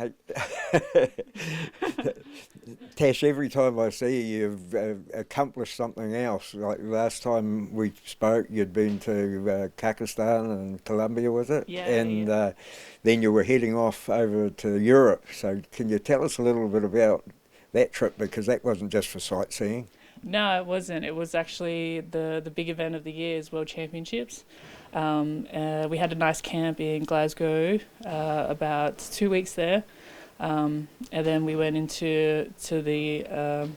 Hey, Tash, every time I see you, you've accomplished something else. Like last time we spoke, you'd been to Kakistan and Colombia, was it? Yeah, And yeah. then you were heading off over to Europe. So can you tell us a little bit about that trip? Because that wasn't just for sightseeing. No, it wasn't. It was actually the big event of the year is World Championships. We had a nice camp in Glasgow, about 2 weeks there, and then we went to the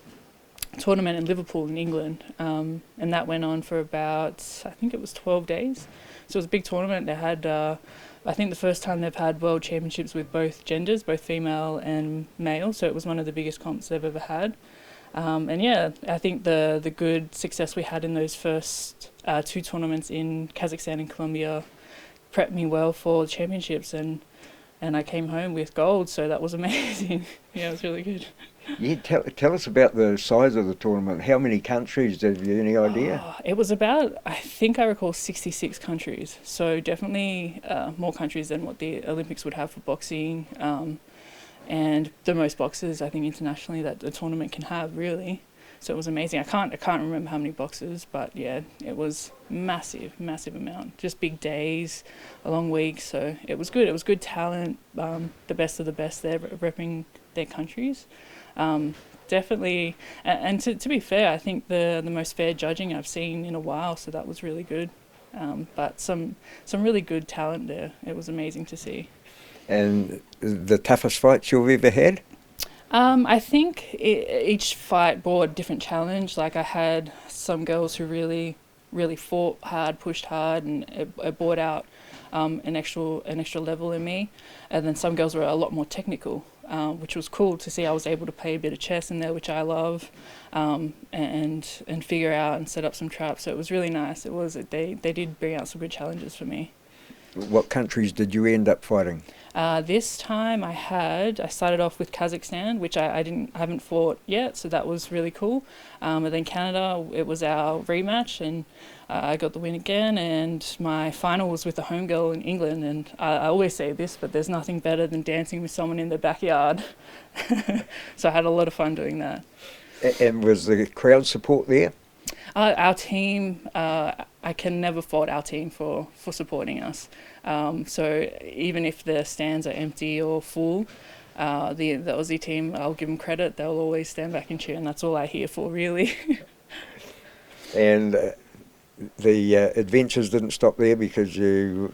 tournament in Liverpool in England, and that went on for about, I think it was 12 days. So it was a big tournament. They had, I think, the first time they've had World Championships with both genders, both female and male. So it was one of the biggest comps they've ever had. And yeah, I think the good success we had in those first two tournaments in Kazakhstan and Colombia prepped me well for the championships, and I came home with gold, so that was amazing. Yeah, it was really good. Yeah, tell us about the size of the tournament. How many countries? Have you any idea? Oh, it was about, I think I recall, 66 countries. So definitely more countries than what the Olympics would have for boxing. And the most boxes, I think, internationally that a tournament can have, really. So it was amazing. I can't remember how many boxes, but yeah, it was massive amount. Just big days, a long week. So it was good. It was good talent, the best of the best there, repping their countries. Definitely, and to be fair, I think the most fair judging I've seen in a while. So that was really good. But some really good talent there. It was amazing to see. And the toughest fights you've ever had? I think each fight brought a different challenge. Like I had some girls who really fought hard, pushed hard, and it brought out an extra level in me. And then some girls were a lot more technical, which was cool to see. I was able to play a bit of chess in there, which I love, and figure out and set up some traps. So it was really nice. They did bring out some good challenges for me. What countries did you end up fighting? This time I started off with Kazakhstan, which I haven't fought yet, so that was really cool. And then Canada, it was our rematch, and I got the win again. And my final was with a home girl in England, and I always say this, but there's nothing better than dancing with someone in their backyard. So I had a lot of fun doing that. And was the crowd support there? Our team, I can never fault our team for supporting us. So even if the stands are empty or full, the Aussie team, I'll give them credit. They'll always stand back and cheer, and that's all I hear for, really. And the adventures didn't stop there because you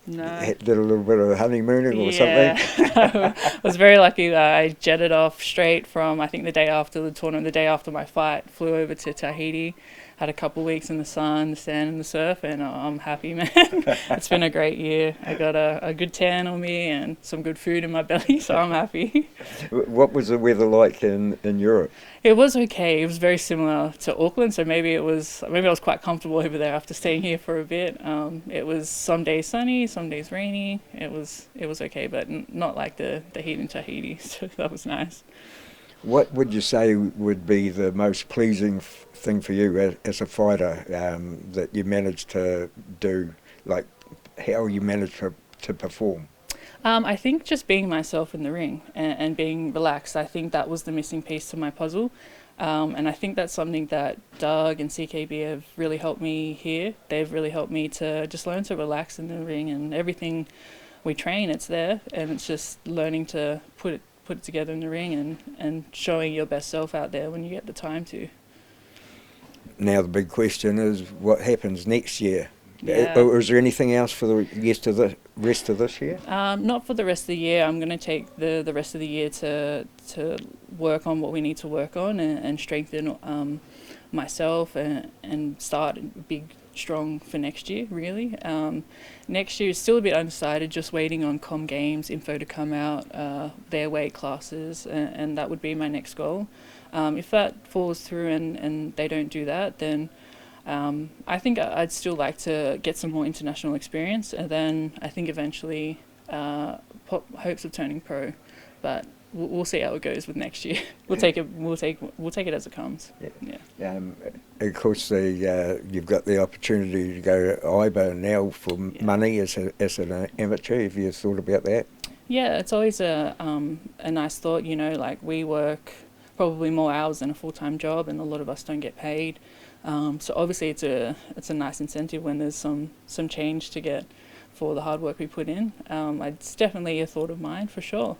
No. did a little bit of honeymooning or Yeah, something? I was very lucky. I jetted off straight from, I think, the day after the tournament, the day after my fight, flew over to Tahiti, had a couple of weeks in the sun, the sand, and the surf, and I'm happy, man. It's been a great year. I got a good tan on me and some good food in my belly, so I'm happy. What was the weather like in Europe? It was okay. It was very similar to Auckland, so maybe I was quite comfortable over there after staying here for a bit. It was some days sunny, some days rainy. It was okay, but not like the heat in Tahiti. So that was nice. What would you say would be the most pleasing thing for you as a fighter that you managed to do, like how you managed to perform? I think just being myself in the ring and being relaxed. I think that was the missing piece to my puzzle. And I think that's something that Doug and CKB have really helped me here. They've really helped me to just learn to relax in the ring, and everything we train, it's there, and it's just learning to put it together in the ring and showing your best self out there when you get the time to. Now the big question is what happens next year? Yeah. Or is there anything else for the rest of this year? Not for the rest of the year. I'm going to take the rest of the year to work on what we need to work on and strengthen myself and start big strong for next year, really. Next year is still a bit undecided, just waiting on Com Games info to come out, their weight classes, and that would be my next goal. If that falls through and they don't do that, then I think I'd still like to get some more international experience, and then I think eventually hopes of turning pro, but we'll see how it goes with next year. We'll take it as it comes. Yeah. Yeah. Of course, you've got the opportunity to go to IBA now for Yeah. money as an amateur. Have you thought about that? Yeah, it's always a nice thought, you know, like we work probably more hours than a full-time job and a lot of us don't get paid. So obviously it's a nice incentive when there's some change to get for the hard work we put in. It's definitely a thought of mine for sure.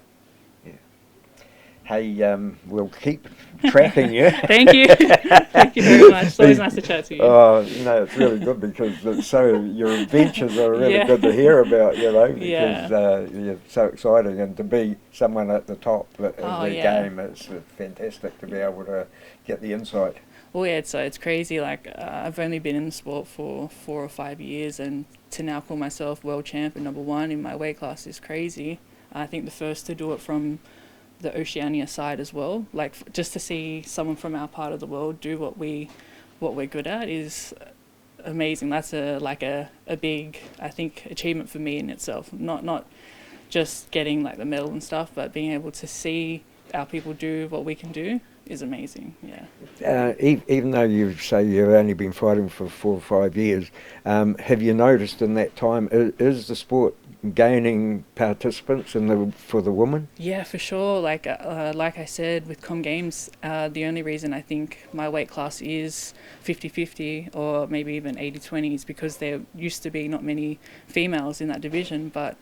Hey, we'll keep tracking you. Thank you. Thank you very much. It's always nice to chat to you. Oh, no, it's really good because your adventures are really good to hear about, you know, because you're so exciting, and to be someone at the top of the game, it's fantastic to be able to get the insight. Well, yeah, it's crazy. Like I've only been in the sport for 4 or 5 years, and to now call myself world champ and #1 in my weight class is crazy. I think the first to do it from the Oceania side as well. Like just to see someone from our part of the world do what we're good at is amazing. That's a big, I think, achievement for me in itself. Not just getting like the medal and stuff, but being able to see our people do what we can do is amazing. Yeah. Even though you say you've only been fighting for 4 or 5 years, have you noticed in that time is the sport gaining participants for the women? Yeah, for sure. Like I said, with Com Games, the only reason I think my weight class is 50-50 or maybe even 80-20 is because there used to be not many females in that division, but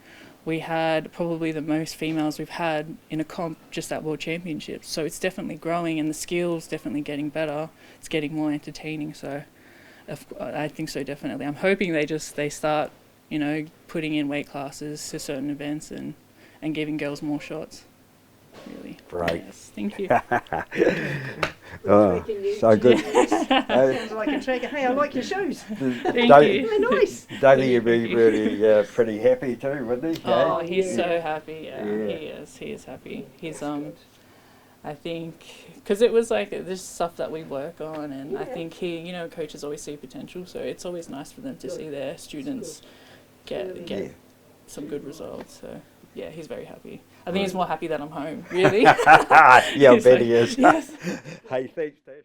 we had probably the most females we've had in a comp just at World Championships. So it's definitely growing and the skills definitely getting better. It's getting more entertaining. So I think so, definitely. I'm hoping they start, you know, putting in weight classes to certain events and giving girls more shots. Really. Great. Yes, thank you. Oh, so good. Sounds like a trigger. Hey, I like your shoes. Thank you. They're nice. Davey would be really pretty happy too, wouldn't he? Oh, eh? he's so happy. Yeah, Yeah. he is happy. He's I think because it was like this stuff that we work on, and I think you know, coaches always see potential, so it's always nice for them to see their students get some good results. So yeah, he's very happy. I think he's more happy that I'm home. Really. Yeah, I bet he is. Yes. Hey, thanks, Tash.